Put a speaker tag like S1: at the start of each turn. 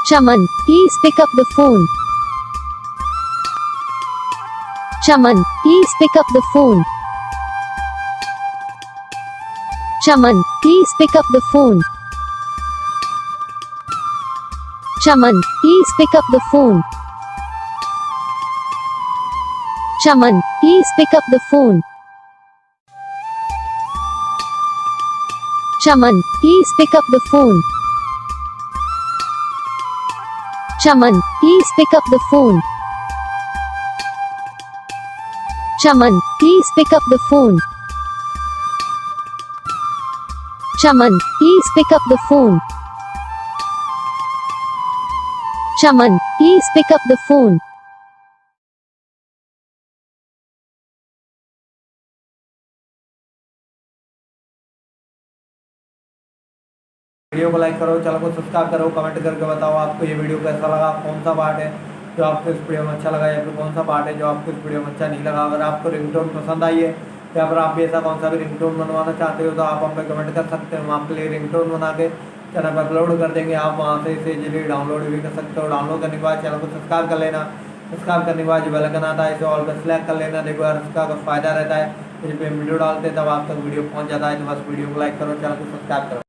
S1: Chaman, please pick up the phone. Chaman, please pick up the phone. Chaman, please pick up the phone. Chaman, please pick up the phone. Chaman, please pick up the phone. Chaman, please pick up the phone. Chaman, please pick up the phone. Chaman, please pick up the phone. Chaman, please pick up the phone. Chaman, please pick up the phone.
S2: Video को like करो, channel को subscribe करो, comment करके बताओ आपको ये video कैसा लगा, कौन सा पार्ट है जो आपको इस वीडियो में अच्छा लगा या फिर कौन सा पार्ट है जो आपको इस वीडियो में अच्छा नहीं लगा। अगर आपको रिंगटोन पसंद आई है या फिर आप भी ऐसा कौन सा भी रिंगटोन बनवाना चाहते हो तो आप हम पे कमेंट कर सकते हैं। हम आपके लिए रिंगटोन बना के चैनल पर अपलोड कर देंगे। आप वहाँ से इसे इजीली डाउनलोड भी कर सकते हो। डाउनलोड करने के बाद चैनल को सब्सक्राइब कर लेना। सब्सक्राइब करने के बाद जो बेल आइकन आता है इसे ऑल पर सेलेक्ट कर लेना। देखो यार इसका अगर फ़ायदा रहता है, जब वीडियो डालते हैं तब आप तक वीडियो पहुँच जाता है। तो बस वीडियो को लाइक करो, चैनल को सब्सक्राइब करो।